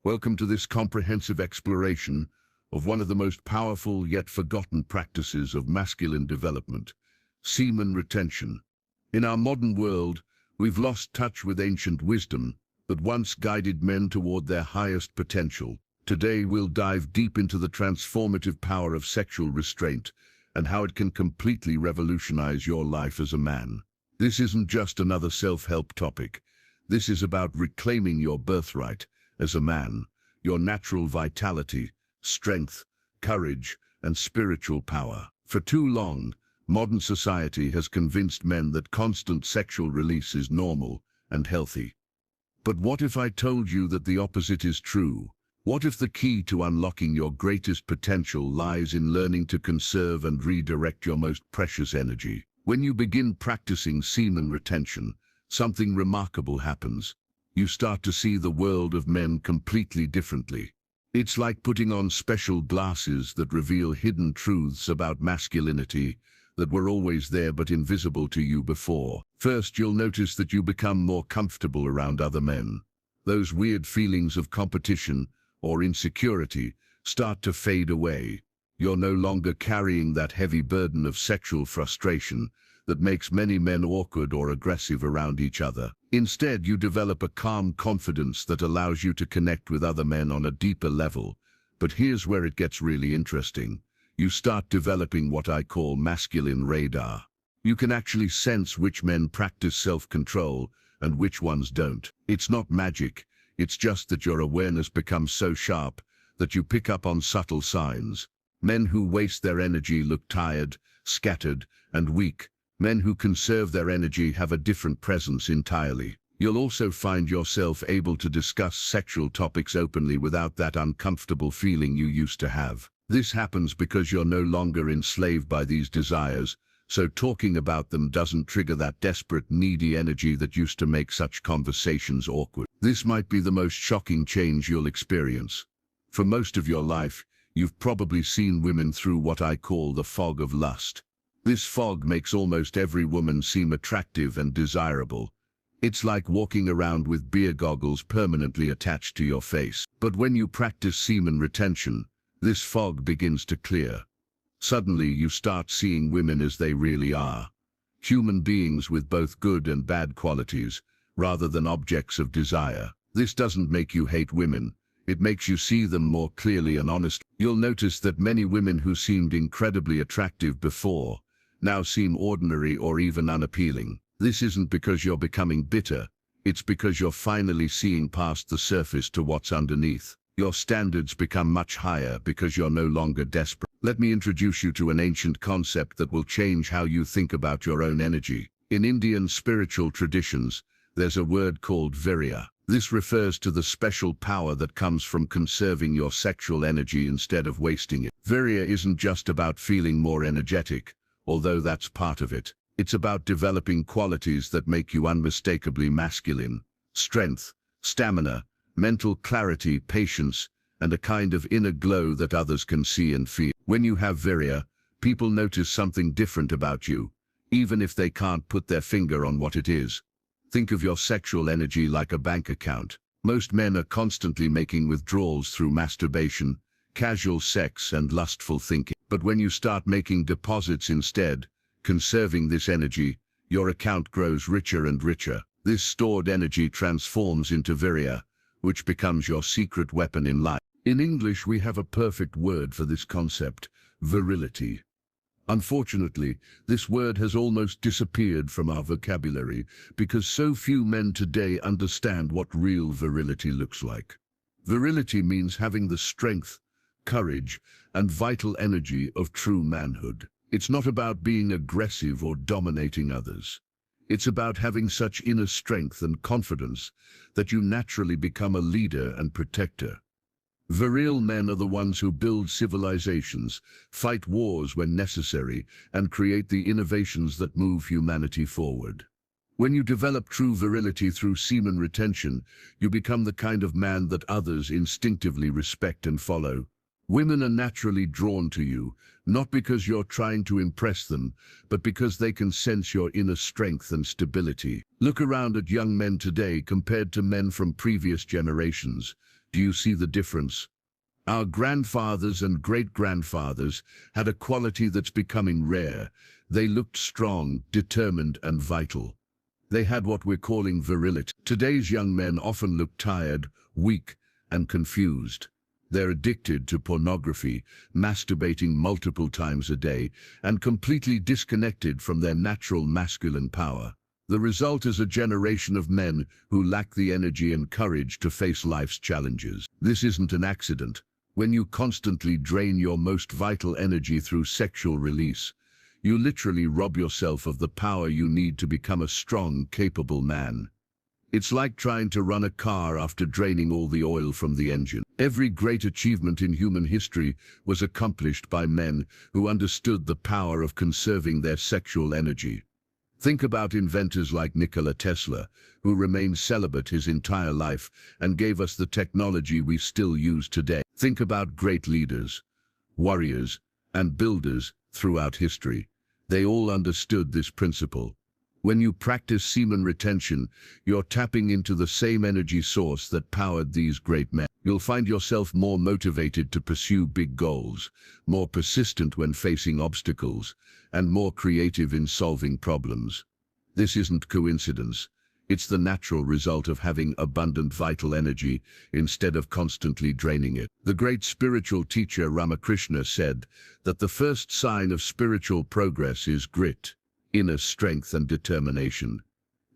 Welcome to this comprehensive exploration of one of the most powerful yet forgotten practices of masculine development, semen retention. In our modern world, we've lost touch with ancient wisdom that once guided men toward their highest potential. Today, we'll dive deep into the transformative power of sexual restraint and how it can completely revolutionize your life as a man. This isn't just another self-help topic. This is about reclaiming your birthright as a man, your natural vitality, strength, courage, and spiritual power. For too long, modern society has convinced men that constant sexual release is normal and healthy. But what if I told you that the opposite is true? What if the key to unlocking your greatest potential lies in learning to conserve and redirect your most precious energy? When you begin practicing semen retention, something remarkable happens. You start to see the world of men completely differently. It's like putting on special glasses that reveal hidden truths about masculinity that were always there but invisible to you before. First, you'll notice that you become more comfortable around other men. Those weird feelings of competition or insecurity start to fade away. You're no longer carrying that heavy burden of sexual frustration that makes many men awkward or aggressive around each other. Instead, you develop a calm confidence that allows you to connect with other men on a deeper level. But here's where it gets really interesting. You start developing what I call masculine radar. You can actually sense which men practice self-control and which ones don't. It's not magic. It's just that your awareness becomes so sharp that you pick up on subtle signs. Men who waste their energy look tired, scattered, and weak. Men who conserve their energy have a different presence entirely. You'll also find yourself able to discuss sexual topics openly without that uncomfortable feeling you used to have. This happens because you're no longer enslaved by these desires, so talking about them doesn't trigger that desperate, needy energy that used to make such conversations awkward. This might be the most shocking change you'll experience. For most of your life, you've probably seen women through what I call the fog of lust. This fog makes almost every woman seem attractive and desirable. It's like walking around with beer goggles permanently attached to your face. But when you practice semen retention, this fog begins to clear. Suddenly, you start seeing women as they really are. Human beings with both good and bad qualities, rather than objects of desire. This doesn't make you hate women. It makes you see them more clearly and honestly. You'll notice that many women who seemed incredibly attractive before now seem ordinary or even unappealing. This isn't because you're becoming bitter. It's because you're finally seeing past the surface to what's underneath. Your standards become much higher because you're no longer desperate. Let me introduce you to an ancient concept that will change how you think about your own energy. In Indian spiritual traditions, there's a word called virya. This refers to the special power that comes from conserving your sexual energy instead of wasting it. Virya isn't just about feeling more energetic, although that's part of it. It's about developing qualities that make you unmistakably masculine. Strength, stamina, mental clarity, patience, and a kind of inner glow that others can see and feel. When you have virya, people notice something different about you, even if they can't put their finger on what it is. Think of your sexual energy like a bank account. Most men are constantly making withdrawals through masturbation, casual sex, and lustful thinking. But when you start making deposits instead, conserving this energy, your account grows richer and richer. This stored energy transforms into virya, which becomes your secret weapon in life. In English, we have a perfect word for this concept: virility. Unfortunately, this word has almost disappeared from our vocabulary because so few men today understand what real virility looks like. Virility means having the strength, courage, and vital energy of true manhood. It's not about being aggressive or dominating others. It's about having such inner strength and confidence that you naturally become a leader and protector. Virile men are the ones who build civilizations, fight wars when necessary, and create the innovations that move humanity forward. When you develop true virility through semen retention, you become the kind of man that others instinctively respect and follow. Women are naturally drawn to you, not because you're trying to impress them, but because they can sense your inner strength and stability. Look around at young men today compared to men from previous generations. Do you see the difference? Our grandfathers and great-grandfathers had a quality that's becoming rare. They looked strong, determined, and vital. They had what we're calling virility. Today's young men often look tired, weak, and confused. They're addicted to pornography, masturbating multiple times a day, and completely disconnected from their natural masculine power. The result is a generation of men who lack the energy and courage to face life's challenges. This isn't an accident. When you constantly drain your most vital energy through sexual release, you literally rob yourself of the power you need to become a strong, capable man. It's like trying to run a car after draining all the oil from the engine. Every great achievement in human history was accomplished by men who understood the power of conserving their sexual energy. Think about inventors like Nikola Tesla, who remained celibate his entire life and gave us the technology we still use today. Think about great leaders, warriors, and builders throughout history. They all understood this principle. When you practice semen retention, you're tapping into the same energy source that powered these great men. You'll find yourself more motivated to pursue big goals, more persistent when facing obstacles, and more creative in solving problems. This isn't coincidence. It's the natural result of having abundant vital energy instead of constantly draining it. The great spiritual teacher Ramakrishna said that the first sign of spiritual progress is grit, inner strength and determination.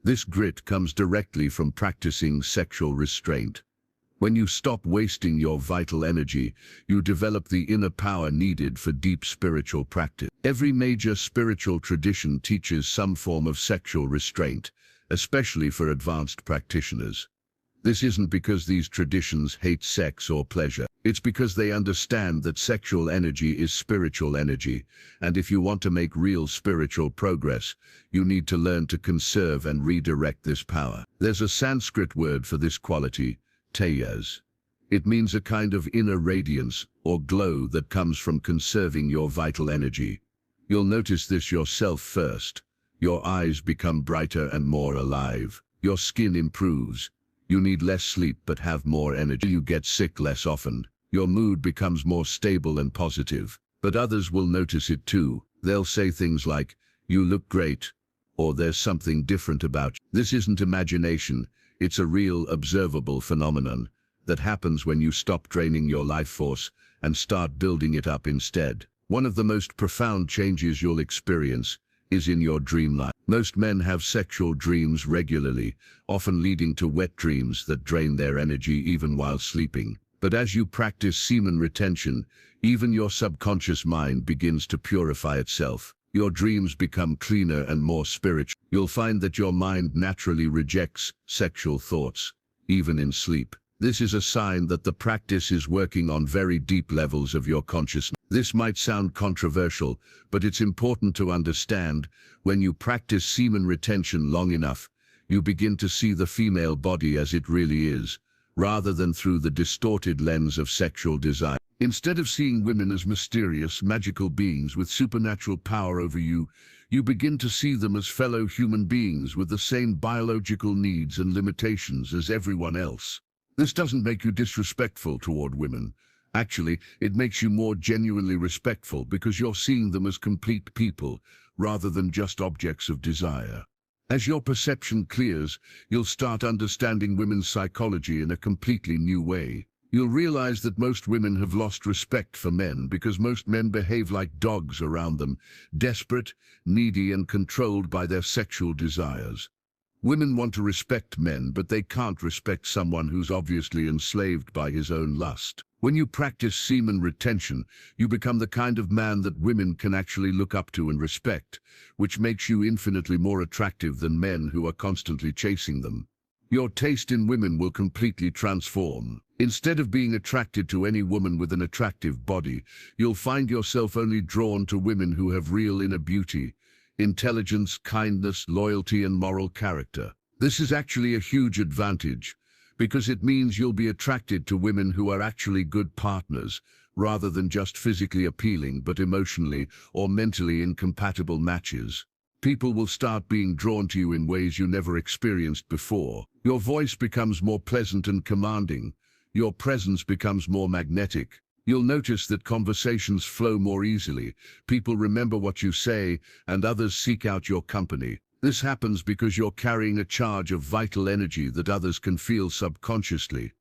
This grit comes directly from practicing sexual restraint. When you stop wasting your vital energy, you develop the inner power needed for deep spiritual practice. Every major spiritual tradition teaches some form of sexual restraint, especially for advanced practitioners. This isn't because these traditions hate sex or pleasure. It's because they understand that sexual energy is spiritual energy, and if you want to make real spiritual progress, you need to learn to conserve and redirect this power. There's a Sanskrit word for this quality, tejas. It means a kind of inner radiance or glow that comes from conserving your vital energy. You'll notice this yourself first. Your eyes become brighter and more alive. Your skin improves. You need less sleep but have more energy. You get sick less often. Your mood becomes more stable and positive. But others will notice it too. They'll say things like, "You look great," or "There's something different about you." This isn't imagination. It's a real, observable phenomenon that happens when you stop draining your life force and start building it up instead. One of the most profound changes you'll experience is in your dream life. Most men have sexual dreams regularly, often leading to wet dreams that drain their energy even while sleeping. But as you practice semen retention, even your subconscious mind begins to purify itself. Your dreams become cleaner and more spiritual. You'll find that your mind naturally rejects sexual thoughts, even in sleep. This is a sign that the practice is working on very deep levels of your consciousness. This might sound controversial, but it's important to understand. When you practice semen retention long enough, you begin to see the female body as it really is, rather than through the distorted lens of sexual desire. Instead of seeing women as mysterious, magical beings with supernatural power over you, you begin to see them as fellow human beings with the same biological needs and limitations as everyone else. This doesn't make you disrespectful toward women. Actually, it makes you more genuinely respectful because you're seeing them as complete people rather than just objects of desire. As your perception clears, you'll start understanding women's psychology in a completely new way. You'll realize that most women have lost respect for men because most men behave like dogs around them, desperate, needy, and controlled by their sexual desires. Women want to respect men, but they can't respect someone who's obviously enslaved by his own lust. When you practice semen retention, you become the kind of man that women can actually look up to and respect, which makes you infinitely more attractive than men who are constantly chasing them. Your taste in women will completely transform. Instead of being attracted to any woman with an attractive body, you'll find yourself only drawn to women who have real inner beauty, intelligence, kindness, loyalty, and moral character. This is actually a huge advantage, because it means you'll be attracted to women who are actually good partners, rather than just physically appealing but emotionally or mentally incompatible matches. People will start being drawn to you in ways you never experienced before. Your voice becomes more pleasant and commanding. Your presence becomes more magnetic. You'll notice that conversations flow more easily. People remember what you say, and others seek out your company. This happens because you're carrying a charge of vital energy that others can feel subconsciously.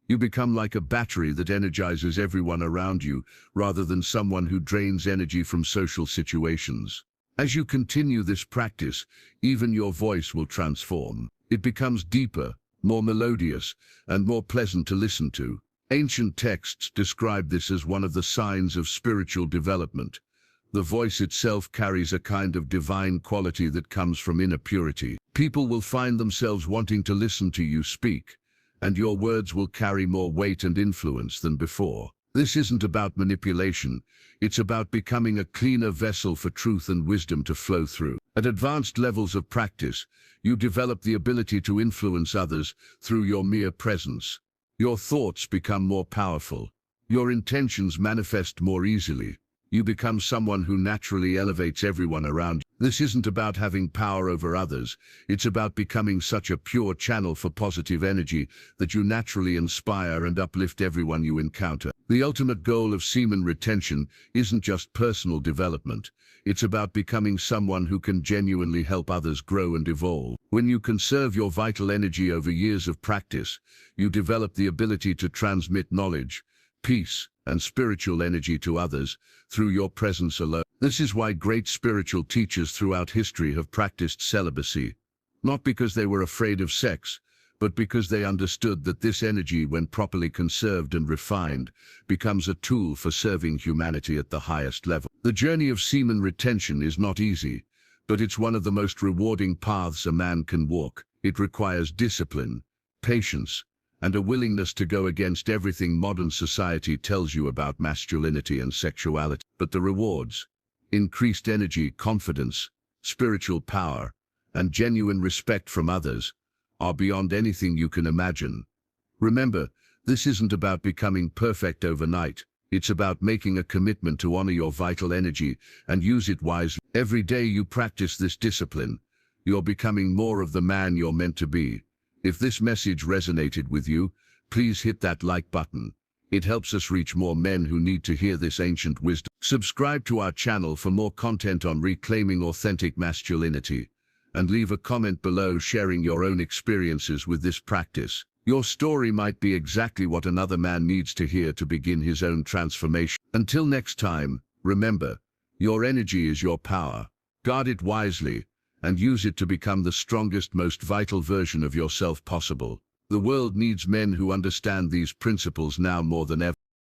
You become like a battery that energizes everyone around you, rather than someone who drains energy from social situations. As you continue this practice, even your voice will transform. It becomes deeper, more melodious, and more pleasant to listen to. Ancient texts describe this as one of the signs of spiritual development. The voice itself carries a kind of divine quality that comes from inner purity. People will find themselves wanting to listen to you speak, and your words will carry more weight and influence than before. This isn't about manipulation, it's about becoming a cleaner vessel for truth and wisdom to flow through. At advanced levels of practice, you develop the ability to influence others through your mere presence. Your thoughts become more powerful. Your intentions manifest more easily. You become someone who naturally elevates everyone around you. This isn't about having power over others. It's about becoming such a pure channel for positive energy that you naturally inspire and uplift everyone you encounter. The ultimate goal of semen retention isn't just personal development. It's about becoming someone who can genuinely help others grow and evolve. When you conserve your vital energy over years of practice, you develop the ability to transmit knowledge, peace, and spiritual energy to others through your presence alone. This is why great spiritual teachers throughout history have practiced celibacy, not because they were afraid of sex, but because they understood that this energy, when properly conserved and refined, becomes a tool for serving humanity at the highest level. The journey of semen retention is not easy, but it's one of the most rewarding paths a man can walk. It requires discipline, patience, and a willingness to go against everything modern society tells you about masculinity and sexuality. But the rewards, increased energy, confidence, spiritual power, and genuine respect from others, are beyond anything you can imagine. Remember, this isn't about becoming perfect overnight. It's about making a commitment to honor your vital energy and use it wisely. Every day you practice this discipline, you're becoming more of the man you're meant to be. If this message resonated with you, please hit that like button. It helps us reach more men who need to hear this ancient wisdom. Subscribe to our channel for more content on reclaiming authentic masculinity, and leave a comment below sharing your own experiences with this practice. Your story might be exactly what another man needs to hear to begin his own transformation. Until next time, remember, your energy is your power. Guard it wisely, and use it to become the strongest, most vital version of yourself possible. The world needs men who understand these principles now more than ever.